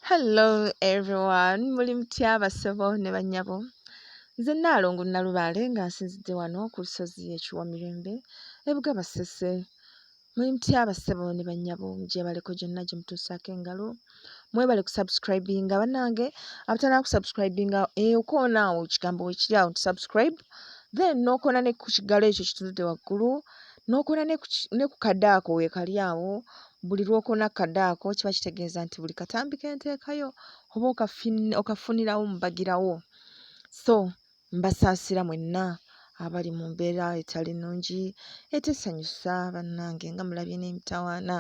Hello everyone, muli mutya basebo ne bannyabo. Nze Nnaalongo Nnalubaale nga nsinzidde wano ku lusozi ekiwamirembe ebuga Basese. Muli mutya basebo ne bannyabo, gyebaleko gyonna gye mutuusaako engalo. Mwebale ku subscribinga bannange, abatana ku subscribinga okoona awo ekigambo ekiri awo subscribe, then n'okoona ne ku kigalo ekyo kitunudde waggulu, n'okoona ne ku kadde ako weekali awo. Buli lw'okoona kadde ako kiba kitegeeza nti buli katambi ke nteekayo oba okafunirawo mbagirawo. So mbasaasira mwenna abali mu mbeera etali nnungi etesanyusa bannange nga mulabye n'emitawaana,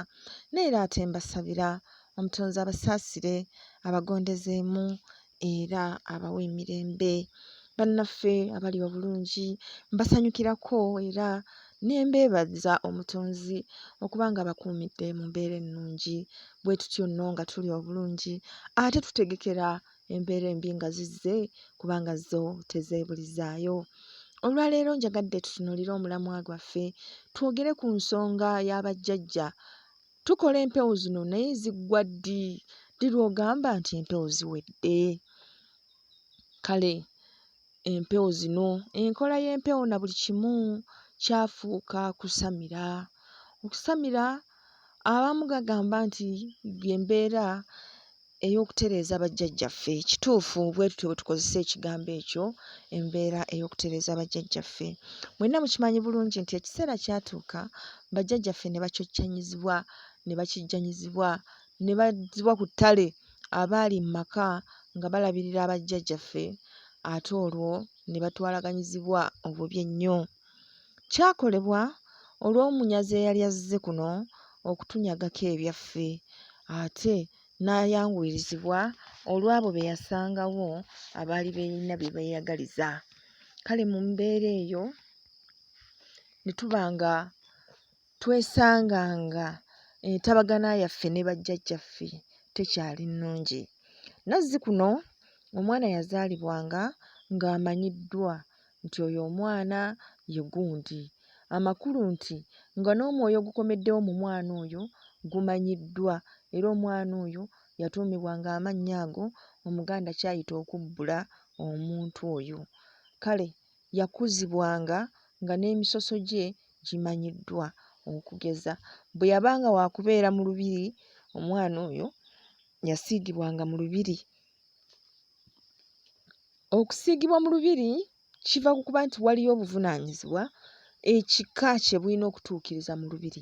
neera ate mbasabira Omutonzi abasaasire, abagondezeemu era abawa emirembe. Bannaffe abali obulungi mbasanyukirako era nembeebaza Omutonzi okuba nga bakuumidde mu mbeera ennungi bwe tutyo nno nga tuli obulungi ate tutegekera embeera embi nga zizze kubanga zo tezeebulizaayo. Olwaleero njagadde tutunuulire omulamwa gwaffe, twogere ku nsonga y'abajjajja. Tukole empewo zino naye ziggwa ddi? Ddi lw'ogamba nti empewo ziwedde? Kale empewo zino, enkola y'empewo na buli kimu kyafuuka kusamira. Okusamira abamu gagamba nti y'embeera ey'okutereeza bajjajjaffe. Kituufu bwe tutyo bwe tukozesa ekigambo ekyo, embeera ey'okutereeza bajjajjaffe. Mwenna mukimanyi bulungi nti ekiseera kyatuuka bajjajjaffe ne bacoccanyizibwa, ne bakijjanyizibwa, ne bazzibwa ku ttale abaali mu maka nga balabirira bajjajjaffe, ate olwo ne batwalaganyizibwa obubi ennyo. Kyakolebwa olw'omunyazi eyali azze kuno okutunyagako ebyaffe, ate n'ayanguyirizibwa olw'abo be yasangawo abaali beeyina bye beeyagaliza. Kale mu mbeera eyo ne tuba nga twesanga nga entabagana yaffe ne bajjajjaffe tekyali nnungi. Nazzi kuno omwana yazaalibwanga ng'amanyiddwa nti oyo omwana ye gundi. Amakulu nti nga n'omwoyo ogukomeddewo mu mwana oyo gumanyiddwa era omwana oyo yatuumibwanga amannya ago Omuganda kyayita okubbula omuntu oyo. Kale yakuzibwanga nga n'emisoso gye gimanyiddwa, okugeza bwe yabanga wa kubeera mu lubiri, omwana oyo yasiigibwanga mu lubiri. Okusiigibwa mu lubiri kiva ku kuba nti waliyo obuvunaanyizibwa ekika kye bulina okutuukiriza mu lubiri.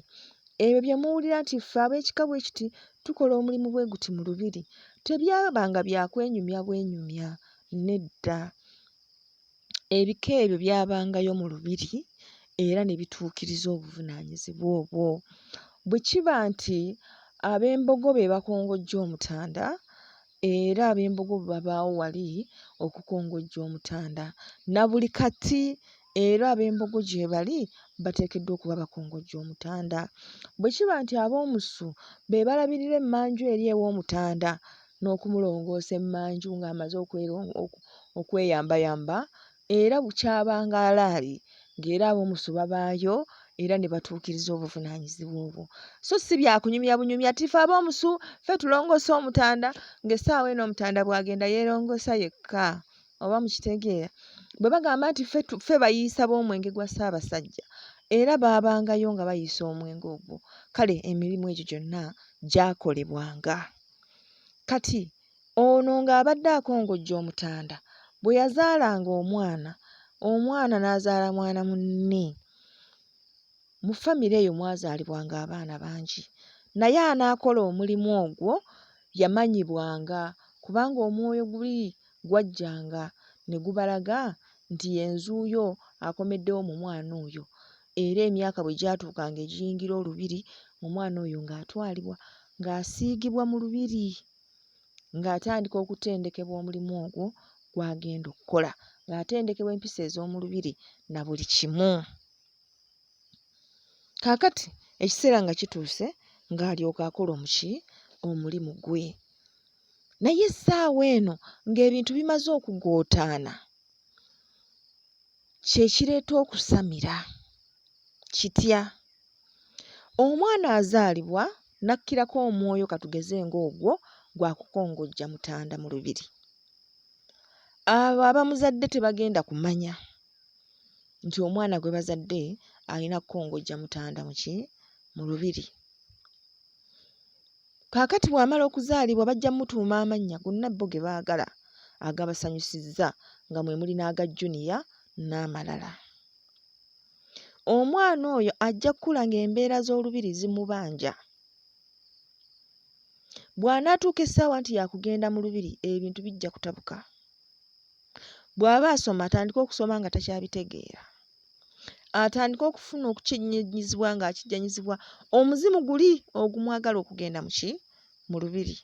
Ebyo bye muwulira nti ffe ab'ekika bwe kiti tukola omulimu bwe guti mu lubiri, tebyabanga bya kwenyumya bwenyumya, nedda. Ebika ebyo byabangayo mu lubiri era ne bituukiriza obuvunaanyizibwa obwo. Bwe kiba nti ab'embogo be bakongojja omutanda, era ab'embogo babaawo wali okukongojja omutanda, na buli kati era ab'embogo gye bali bateekeddwa okuba bakongojja omutanda. Bwe kiba nti ab'omusu be balabirira emmanju eri ew'omutanda n'okumulongoosa emmanju ng'amaze okweyambayamba, era bukyabanga alaali ng'era ab'omusu babaayo era ne batuukiriza obuvunaanyizibwa obwo. So si bya kunyumya bunyumya ti ffe ab'omusu ffe tulongoosa omutanda, ng'essaawa eno omutanda bw'agenda yeerongoosa yekka. Oba mukitegeera? Bwe bagamba nti ffe bayiisa b'omwenge gwa Ssaabasajja era baabangayo nga bayiisa omwenge ogwo. Kale emirimu egyo gyonna gyakolebwanga. Kati ono ng'abadde akongojja omutanda bwe yazaalanga omwana, omwana n'azaala mwana munne. Mu famire eyo mwazaalibwanga abaana bangi, naye anaakola omulimu ogwo yamanyibwanga kubanga omwoyo guli gwajjanga ne gubalaga nti yenzuuyo akomeddewo mu mwana oyo, era emyaka bwe gyatuukanga egiyingira olubiri, omwana oyo ng'atwalibwa ng'asiigibwa mu lubiri, ng'atandika okutendekebwa omulimu ogwo gw'agenda okukola, ng'atendekebwa empisa ez'omu lubiri na buli kimu. Kaakati ekiseera nga kituuse ng'alyoka akola omulimu gwe. Naye essaawa eno ng'ebintu bimaze okugootaana, kye kireeta okusamira. Kitya? Omwana azaalibwa n'akkirako omwoyo katugeze ng'ogwo gwa kukongojja mutanda mu lubiri. Abo abamuzadde tebagenda kumanya nti omwana gwe bazadde alina kukongojja mutanda mu lubiri. Kaakati bw'amala okuzaalibwa bajja mutuuma amannya gonna bo ge baagala agabasanyusizza nga mwe muli n'aga Junior n'amalala. Omwana oyo ajja kkula ng'embeera z'olubiri zimubanja. Bw'anaatuuka essaawa nti yakugenda mu lubiri ebintu bijja kutabuka. Bw'aba asoma atandika okusoma nga takyabitegeera. Atandika okufuna okukijjanyizibwa ng'akijjanyizibwa omuzimu guli ogumwagala okugenda mu lubiri.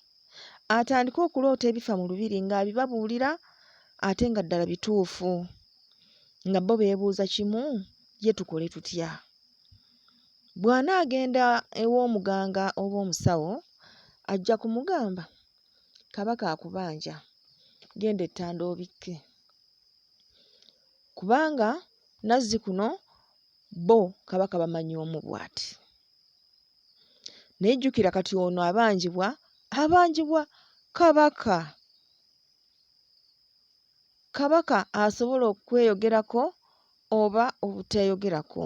Atandika okuloota ebifa mu lubiri ng'abibabuulira ate nga ddala bituufu. Nga bo beebuuza kimu, ye tukole tutya? Bw'anaagenda ew'omuganga oba omusawo ajja kumugamba, Kabaka akubanja, genda ettanda obikke. Kubanga nazzi kuno bo Kabaka bamanyi omu bw'ati. Naye jjukira kati ono abanjibwa Kabaka. Kabaka asobola okweyogerako oba obuteeyogerako.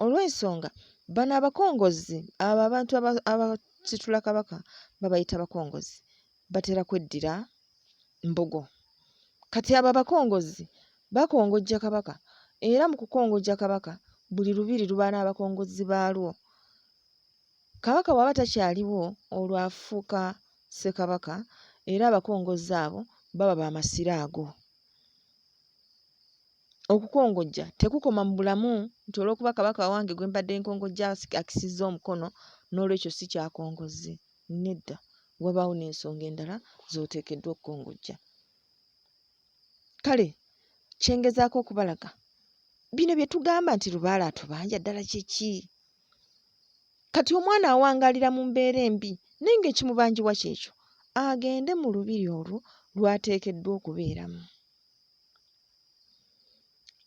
Olw'ensonga bano abakongozi, abo abantu abasitula Kabaka babayita bakongozi, batera kweddira mbogo. Kati abo abakongozi bakongojja Kabaka era mu kukongojja Kabaka buli lubiri luba n'abakongozi baalwo. Kabaka bw'aba takyaliwo olwo afuuka Ssekabaka era abakongozi abo baba ba masiro ago. Okukongojja tekukoma mu bulamu nti olw'okuba Kabaka wange gwe mbadde nkongojja akisizza omukono n'olwekyo si kyakongozi. Nedda, wabaawo n'ensonga endala z'oteekeddwa okukongojja. Kale kye ngezaako okubalaga, bino bye tugamba nti lubaale atubanja ddala kye ki? Kati omwana awangaalira mu mbeera embi naye ng'ekimubanjibwa kyekyo, agende mu lubiri olwo lw'ateekeddwa okubeeramu.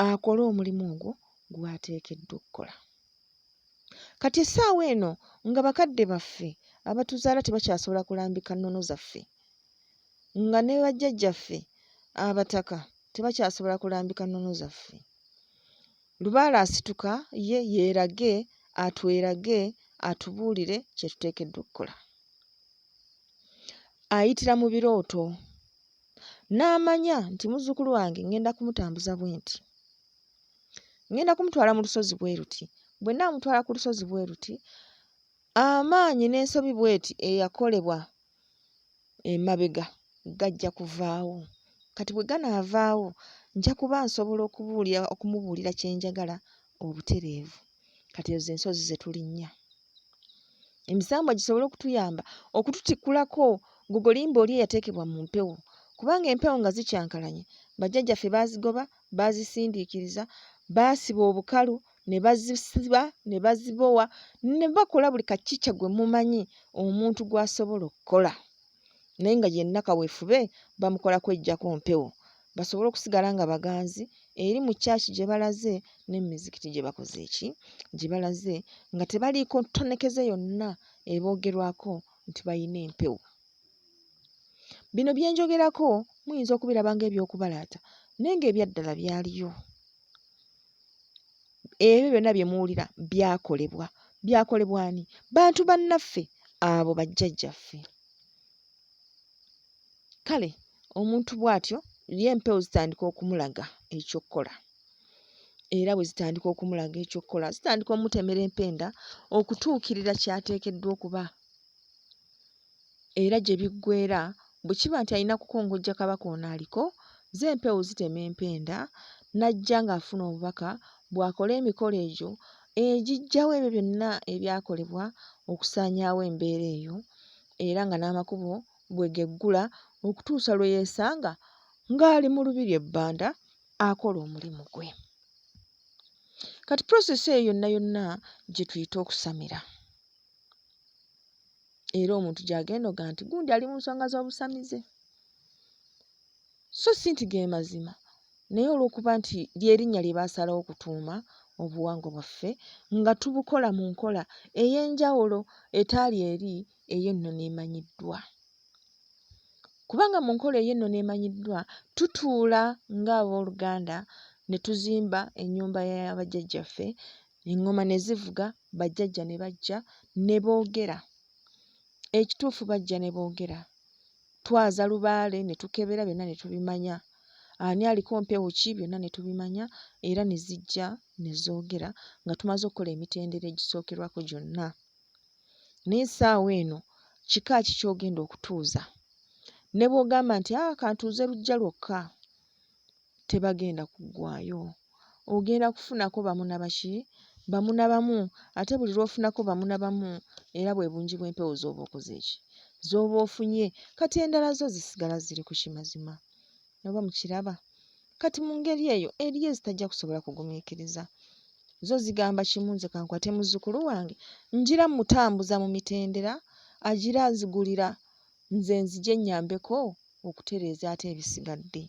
Akole omulimu ogwo gw'ateekeddwa okukola. Kati essaawa eno nga bakadde baffe abatuzaala tebakyasobola kulambika nnono zaffe, nga ne bajjajjaffe abataka tebakyasobola kulambika nnono zaffe, lubaale asituka ye yeerage, atwerage, atubuulire kye tuteekeddwa okukola. Ayitira mu birooto n'amanya nti muzzukulu wange ngenda kumutambuza bwe nti, ngenda kumutwala mu lusozi bwe ruti, bwe nnaamutwala ku lusozi bwe ruti, amaanyi n'ensobi bw'eti eyakolebwa emabega gajja kuvaawo. Kati bwe ganaavaawo nja kuba nsobola okumubuulira kye njagala obutereevu. Kati ezo ensozi ze tulinnya. Emisambwa gisobole okutuyamba okututikulako gogolimba oli eyateekebwa mu mpewo. Kubanga empewo nga zikyankalanye, bajjajjaffe baazigoba, baazisindiikiriza, baasiba obukalu ne bazisiba ne bazibowa ne bakola buli kakica gwe mumanyi omuntu gw'asobola okukola. Naye nga yenna kaweefube bamukola kweggyako mpewo, basobole okusigala nga baganzi eri mu kyaki gye balaze ne mu mizikiti gye bakoze eki, gye balaze nga tebaliiko ntonekeze yonna eboogerwako nti bayina empewo. Bino bye njogerako muyinza okubiraba ng'eby'okubalaata naye ng'ebyaddala byaliyo. Ebyo byonna bye muwulira byakolebwa. Byakolebwa ani? Bantu bannaffe abo bajjajjaffe. Kale omuntu bw'atyo ye empewo zitandika okumulaga eky'okkola. Era bwe zitandika okumulaga eky'okkola zitandika omutemera empenda okutuukirira ky'ateekeddwa okuba. Era gye biggweera bwe kiba nti alina kukongojja Kabaka ono aliko, ze empewo zitema empenda n'ajja ng'afuna obubaka bw'akola emikolo egyo egiggyawo ebyo byonna ebyakolebwa okusaanyaawo embeera eyo, era nga n'amakubo bwe geggula okutuusa lwe yeesanga ng'ali mu lubiri ebbanda akola omulimu gwe. Kati prosesi eyo yonna yonna gye tuyita okusamira. Era omuntu gy'agenda oga nti gundi ali mu nsonga z'obusamize. So si nti ge mazima, naye olw'okuba nti ly'erinnya lye baasalawo okutuuma obuwangwa bwaffe nga tubukola mu nkola ey'enjawulo etaali eri ey'ennono emanyiddwa. Kubanga mu nkola ey'ennono emanyiddwa tutuula ng'abooluganda ne tuzimba ennyumba ya bajjajjaffe, eŋŋoma ne zivuga, bajjajja ne bajja ne boogera. Ekituufu bajja ne boogera. Twaza lubaale ne tukebera byonna ne tubimanya. Ani aliko mpewo ki byonna ne tubimanya era ne zijja ne zoogera nga tumaze okukola emitendera egisookerwako gyonna. Naye essaawa eno kika ki ky'ogenda okutuuza? Ne bw'ogamba nti kantuuze luggya lwokka, tebagenda kuggwaayo. Ogenda kufunako bamu na baki? Bamu na bamu. Ate buli lw'ofunako bamu na bamu era bwe bungi bw'empewo z'oba okoze eki? Z'oba ofunye. Kati endala zo zisigala ziri ku kimazima. Oba mukiraba? Kati mu ngeri eyo eriyo ezitajja kusobola kugumiikiriza. Zo zigamba kimu, nze kankwate muzzukulu wange ngira mutambuza mu mitendera, agira azigulira, nze nzije nnyambeko okutereeza ate ebisigadde.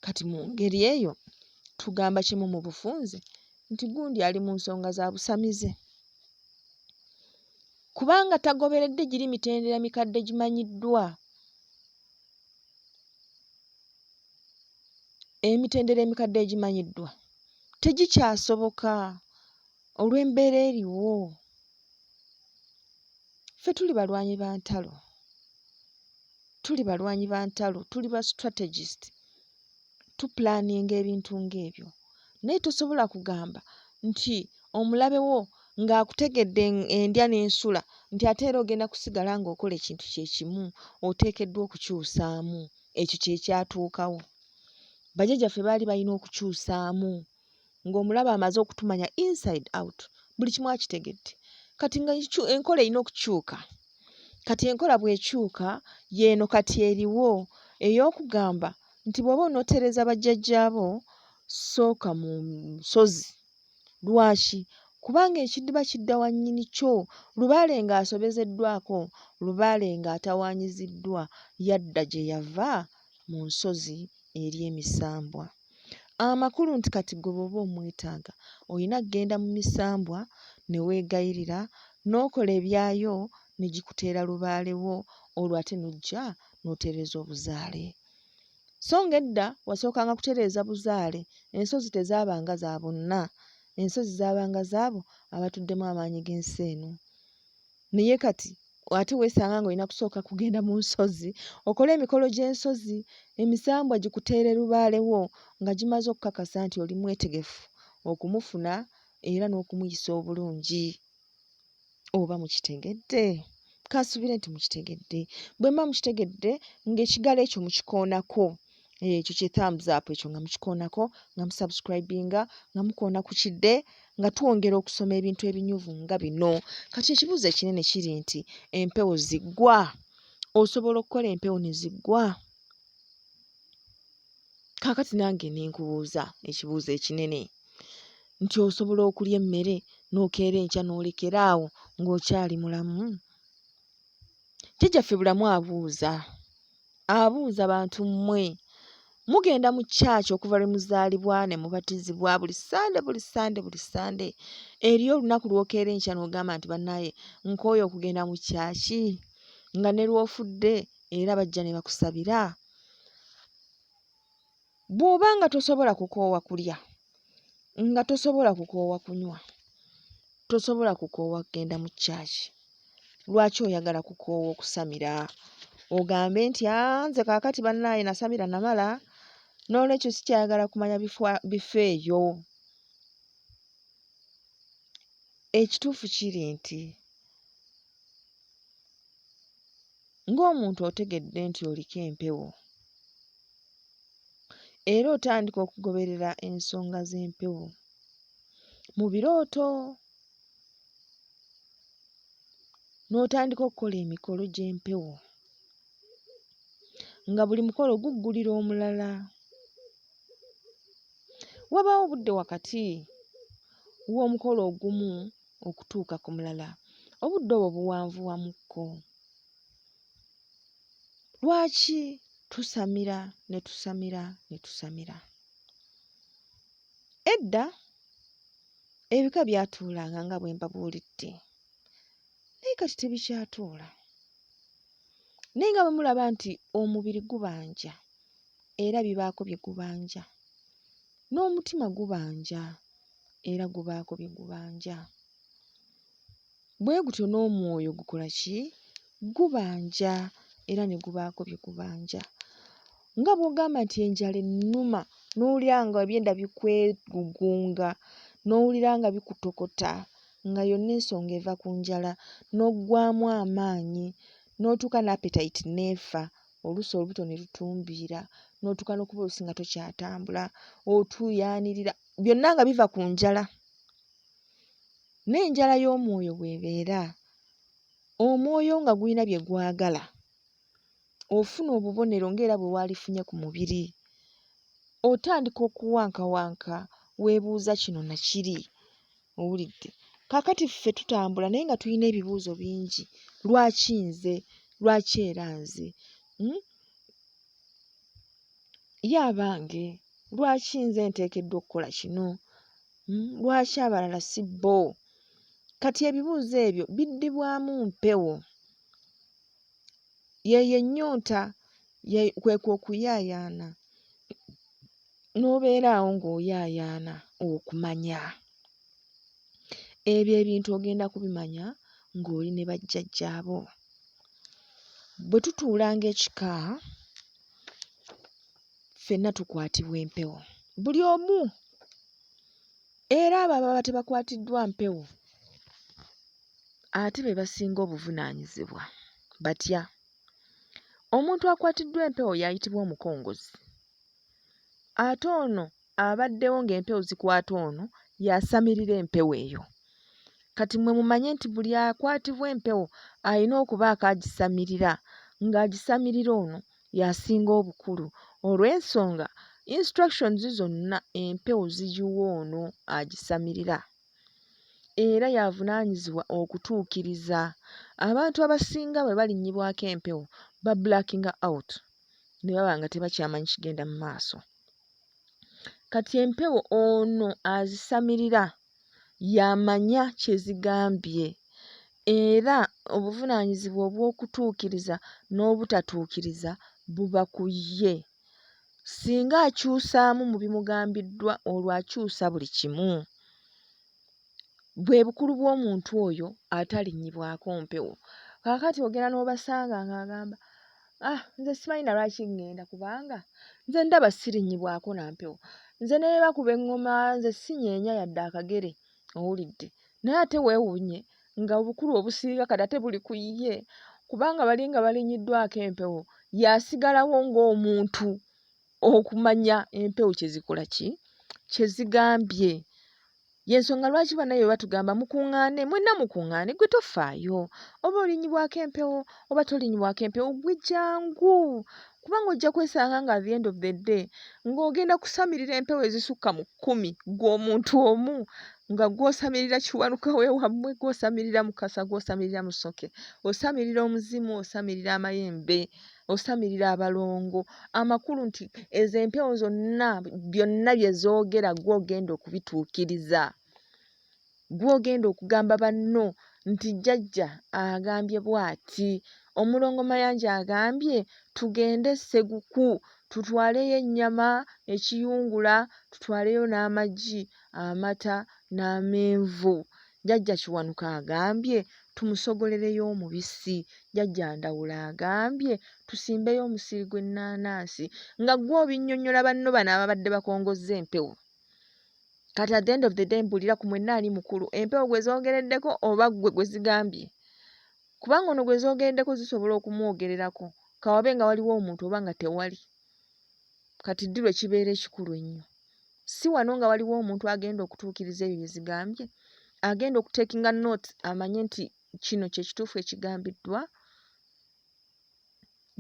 Kati mu ngeri eyo tugamba kimu mu bufunze nti gundi ali mu nsonga za busamize. Kubanga tagoberedde giri mitendera mikadde gimanyiddwa. Emitendera emikadde egimanyiddwa tegikyasoboka olw'embeera eriwo. Ffe tuli balwanyi ba ntalo. Tuli balwanyi ba ntalo, tuli ba strategist. Tupulaaninga ebintu ng'ebyo. Naye tosobola kugamba nti omulabe wo ng'akutegedde endya n'ensula nti ate era ogenda kusigala ng'okola ekintu kye kimu, oteekeddwa okukyusaamu. Ekyo kye kyatuukawo. Bajjajjaffe baali balina okukyusaamu ng'omulaba amaze okutumanya inside out, buli kimu akitegedde. Kati nga enkola erina okukyuka. Kati enkola bw'ekyuka y'eno kati eriwo ey'okugamba nti bw'oba onootereza bajjajjaabo sooka mu nsozi. Lwaki? Kubanga ekiddiba kidda wa nnyini kyo. Lubaale ng'asobezeddwako, lubaale ng'atawaanyiziddwa, yadda gye yava mu nsozi eri emisambwa. Amakulu nti kati gwe bw'oba omwetaaga olina kgenda mu misambwa ne weegayirira n'okola ebyayo ne gikuteera lubaale wo, olwo ate n'ojja n'otereeza obuzaale. So ng'edda wasookanga kutereeza buzaale, ensozi tezaabanga za bonna. Ensozi zaabanga zaabo abatuddemu amaanyi g'ensi eno. Naye kati ate weesanga ng'olina kusooka kugenda mu nsozi okole emikolo gy'ensozi, emisambwa gikuteere lubaale wo nga gimaze okukakasa nti oli mwetegefu okumufuna era n'okumuyisa obulungi. Oba mukitegedde? Kansubire nti mukitegedde. Bwe mba mukitegedde ng'ekigalo ekyo mukikoonako, ekyo kye thumbs up ekyo nga mukikoonako, nga musubscribinga, nga mukoona ku kidde, nga twongera okusoma ebintu ebinyuvu nga bino. Kati ekibuuzo ekinene kiri nti empewo ziggwa. Osobola okukola empewo ne ziggwa? Kaakati nange ne nkubuuza ekibuuzo ekinene nti osobola okulya emmere n'okeera enkya n'olekera awo ng'okyali mulamu? Jjajjaffe bulamu abuuza. Abuuza bantu mmwe. Mugenda mu church okuva lwe muzaalibwa ne mubatizibwa buli Sande. Eriyo olunaku lw'okeera enkya n'ogamba nti bannaaye nkooye okugenda mu church, nga ne lw'ofudde era bajja ne bakusabira? Bw'oba nga tosobola kukoowa kulya, nga tosobola kukoowa kunywa, tosobola kukoowa kugenda mu church, lwaki oyagala kukoowa okusamira? Ogambe nti nze kaakati bannaaye nasamira namala, n'olwekyo sikyayagala kumanya bifo eyo. Ekituufu kiri nti ng'omuntu otegedde nti oliko empewo era otandika okugoberera ensonga z'empewo mu birooto, n'otandika okukola emikolo gy'empewo nga buli mukolo guggulira omulala. Wabaawo obudde wakati w'omukolo ogumu okutuuka ku mulala. Obudde obwo buwanvuwamukko. Lwaki tusamira ne tusamira ne tusamira? Edda ebika byatuulanga nga bwe mbabuulidde, naye kati tebikyatuula. naye nga bwe mulaba nti omubiri gubanja era bibaako bye gubanja, n'omutima gubanja era gubaako bye gubanja, bwe gutyo n'omwoyo gukola ki? Gubanja era ne gubaako bye gubanja. Nga bw'ogamba nti enjala ennuma n'owulira nga ebyenda bikwegugunga, n'owulira nga bikutokota, nga yonna ensonga eva ku njala, n'oggwaamu amaanyi, n'otuuka n'appetite n'efa, oluusi olubuto ne lutumbiira, n'otuuka n'okuba oluusi nga tokyatambula, otuuyaanirira, byonna nga biva ku njala. N'enjala y'omwoyo bw'ebeera, omwoyo nga gulina bye gwagala, ofuna obubonero ng'era bwe waalifunye ku mubiri, otandika okuwankawanka weebuuza kino na kiri. Owulidde? Kaakati ffe tutambula naye nga tulina ebibuuzo bingi. Lwaki nze? Lwaki era nze? Ye abange, lwaki nze nteekeddwa okukola kino? Lwaki abalala si bo? Kati ebibuuzo ebyo biddibwamu mpewo. Yeyo ennyonta, kwekwo okuyaayaana. N'obeera awo ng'oyaayaana okumanya. Ebyo ebintu ogenda kubimanya ng'oli ne bajjajjaabo. Bwe tutuula ng'ekika, ffenna tukwatibwa empewo. Buli omu. Era abo ababa tebakwatiddwa mpewo ate be basinga obuvunaanyizibwa. Batya? Omuntu akwatiddwa empewo y'ayitibwa omukongozi. Ate ono abaddewo ng'empewo zikwata ono y'asamirira empewo eyo. Kati mmwe mumanye nti buli akwatibwa empewo alina okubaako agisamirira, ng'agisamirira ono y'asinga obukulu. Olw'ensonga instructions zonna empewo zigiwa ono agisamirira. Era y'avunaanyizibwa okutuukiriza. Abantu abasinga bwe balinnyibwako empewo bablackinga out ne baba nga tebakyamanyi kigenda mu maaso. Kati empewo ono azisamirira y'amanya kye zigambye, era obuvunaanyizibwa obw'okutuukiriza n'obutatuukiriza buba ku ye. Singa akyusaamu mu bimugambiddwa, olwo akyusa buli kimu. Bwe bukulu bw'omuntu oyo atalinnyibwako mpewo. Kaakati ogenda n'obasanga ng'agamba, nze simanyi na lwaki ŋŋenda kubanga nze ndaba sirinnyibwako na mpewo. Nze ne bwe bakuba eŋŋoma nze sinyeenya yadde akagere. Owulidde? Naye ate weewuunye nga obukulu obusinga kati ate buli ku ye, kubanga bali nga balinnyiddwako empewo, y'asigalawo ng'omuntu okumanya empewo kye zikola ki? Kye zigambye. Y'ensonga lwaki bannaye bwe batugamba mukuŋŋaane, mwenna mukuŋŋaane, gwe tofaayo. Oba olinnyibwako empewo oba tolinnyibwako empewo, gwe jjangu. Kubanga ojja kwesanga nga at the end of the day ng'ogenda kusamirira empewo ezisukka mu 10, ggwe omuntu omu, nga gw'osamirira kiwanuka w'ewammwe, gw'osamirira Mukasa, gw'osamirira Musoke, osamirira Omuzimu, osamirira Amayembe, osamirira Abalongo. Amakulu nti ezo empewo zonna byonna bye zoogera gw'ogenda okubituukiriza. Gw'ogenda okugamba banno nti jjajja agambye bw'ati, Omulongo Mayanja agambye tugende Sseguku tutwaleyo ennyama, ekiyungula, tutwaleyo n'amagi, amata n'amenvu. Jjajja Kiwanuka agambye tumusogolereyo omubisi. Jjajja Ndawula agambye tusimbeyo omusiri gw'ennaanansi. Nga gw'obinnyonnyola banno bano ababadde bakongozza empewo. Kati at the end of the day mbulira ku mwenna ali mukulu, empewo gwe zoogereddeko oba ggwe gwe zigambye? Kubanga ono gwe zoogereddeko zisobola okumwogererako, kawabe nga waliwo omuntu oba nga tewali. Kati ddi lwe kibeera ekikulu ennyo? Si wano nga waliwo omuntu agenda okutuukiriza ebyo bye zigambye, agenda okuteekinga notes amanye nti kino kye kituufu ekigambiddwa.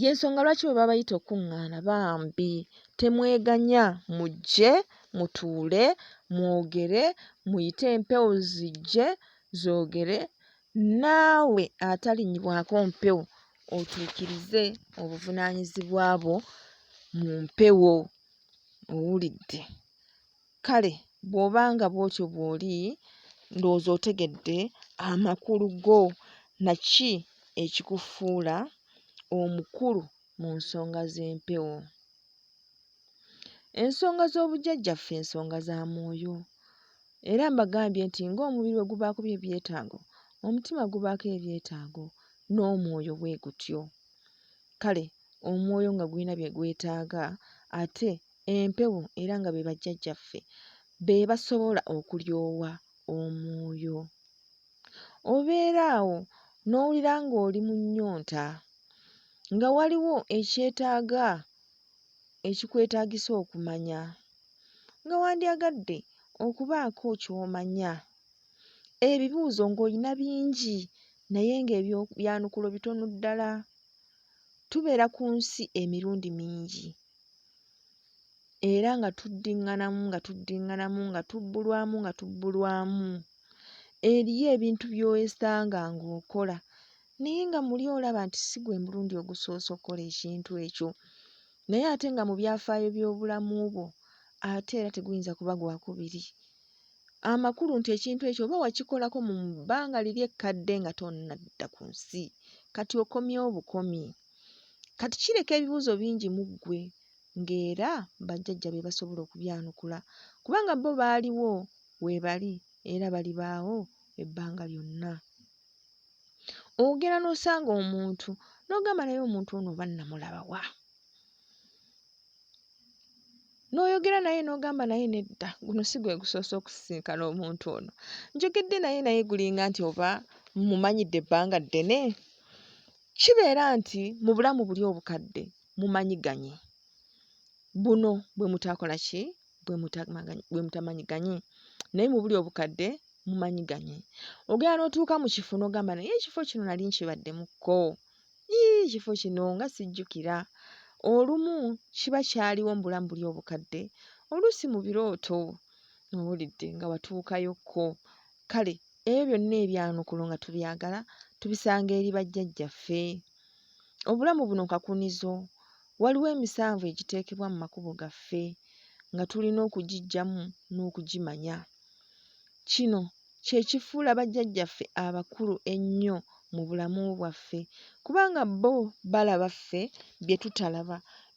Y'ensonga lwaki bwe baba bayita okuŋŋaana bambi temweganya, mujje mutuule mwogere, muyite empewo zijje zoogere, naawe atalinnyibwako mpewo otuukirize obuvunaanyizibwa bwo mu mpewo. Owulidde? Kale bw'obanga bw'otyo bw'oli, ndowooza otegedde amakulu go, naki ekikufuula omukulu mu nsonga z'empewo. Ensonga z'obujjajjaffe ensonga za mwoyo. Era mbagambye nti ng'omubiri bwe gubaako ebyetaago, omutima gubaako ebyetaago, n'omwoyo bwe gutyo. Kale omwoyo nga gulina bye gwetaaga, ate empewo era nga be bajjajjaffe be basobola okulyowa omwoyo. Obeera awo n'owulira ng'oli mu nnyonta, nga waliwo ekyetaaga ekikwetaagisa okumanya, nga wandyagadde okubaako ky'omanya. Ebibuuzo ng'olina bingi naye ng'ebyanukulo bitono ddala. Tubeera ku nsi emirundi mingi era nga tuddiŋŋanamu nga tubbulwamu. Eriyo ebintu by'owesanga ng'okola naye nga muli olaba nti si gwe mulundi ogusoose okukola ekintu ekyo. Naye ate nga mu byafaayo by'obulamu bwo ate era teguyinza kuba gwakubiri. Amakulu nti ekintu ekyo oba wakikolako mu bbanga liri ekkadde nga tonnadda ku nsi, kati okomyewo bukomi. Kati kireka ebibuuzo bingi mu ggwe ng'era bajjajja be basobola okubyanukula kubanga bo baaliwo weebali era balibaawo ebbanga lyonna. Ogenda n'osanga omuntu n'ogamba naye omuntu ono oba nnamulaba wa? N'oyogera naye n'ogamba naye nedda guno si gwe gusoose okusisinkana omuntu ono. Njogedde naye gulinga nti oba mumanyidde ebbanga ddene. Kibeera nti mu bulamu buli obukadde mumanyiganye. Buno bwe mutaakola ki? Bwe mutamanyiganye. Naye mu buli obukadde mumanyiganye. Ogenda n'otuuka mu kifo n'ogamba naye ekifo kino nali nkibaddemuko. Ekifo kino nga sijjukira. Olumu kiba kyaliwo mu bulamu buli obukadde, oluusi mu birooto owulidde nga watuukayokko. Kale ebyo byonna ebyanukulo nga tubyagala tubisanga eri bajjajjaffe. Obulamu buno kakunizo, waliwo emisanvu egiteekebwa mu makubo gaffe nga tulina okugiggyamu n'okugimanya. Kino kye kifuula bajjajjaffe abakulu ennyo mu bulamu bwaffe kubanga bo balaba ffe bye tutalaba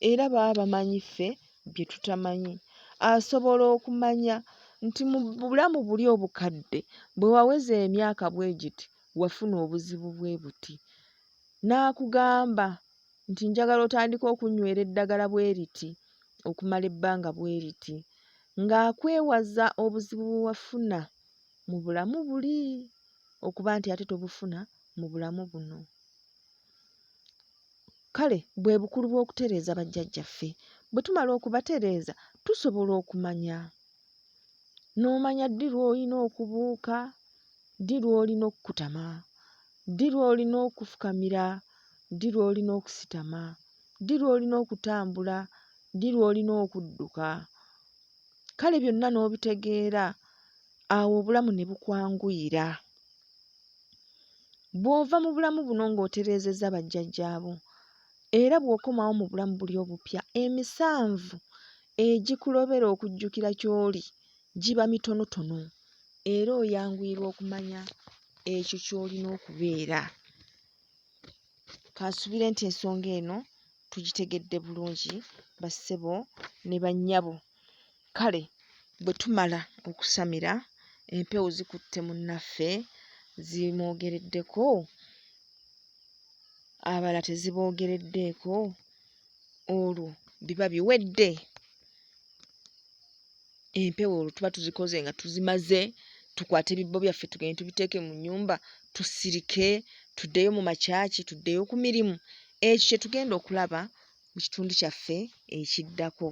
era baba bamanyi ffe bye tutamanyi. Asobola okumanya nti mu bulamu buli obukadde bwe waweza emyaka bwe giti wafuna obuzibu bwe buti. N'akugamba nti njagala otandika okunywera eddagala bwe riti okumala ebbanga bwe riti, ng'akwewaza obuzibu bwe wafuna mu bulamu buli okuba nti ate tobufuna mu bulamu buno. Kale bwe bukulu bw'okutereeza bajjajjaffe. Bwe tumala okubatereeza tusobola okumanya. N'omanya ddi lw'olina okubuuka, ddi lw'olina okukutama, ddi lw'olina okufukamira, ddi lw'olina okusitama, ddi lw'olina okutambula, ddi lw'olina okudduka. Kale byonna n'obitegeera, awo obulamu ne bukwanguyira. Bw'ova mu bulamu buno ng'otereezezza bajjajjaabo era bw'okomawo mu bulamu buli obupya, emisanvu egikulobera okujjukira ky'oli giba mitonotono era oyanguyirwa okumanya ekyo ky'olina okubeera. Kansubire nti ensonga eno tugitegedde bulungi bassebo ne bannyabo. Kale bwe tumala okusamira empewo zikutte munnaffe zimwogereddeko, abalala teziboogereddeeko, olwo biba biwedde. Empewo olwo tuba tuzikoze nga tuzimaze, tukwate ebibbo byaffe tugende tubiteeke mu nnyumba, tusirike, tuddeyo mu makyaki, tuddeyo ku mirimu. Ekyo kye tugenda okulaba mu kitundu kyaffe ekiddako.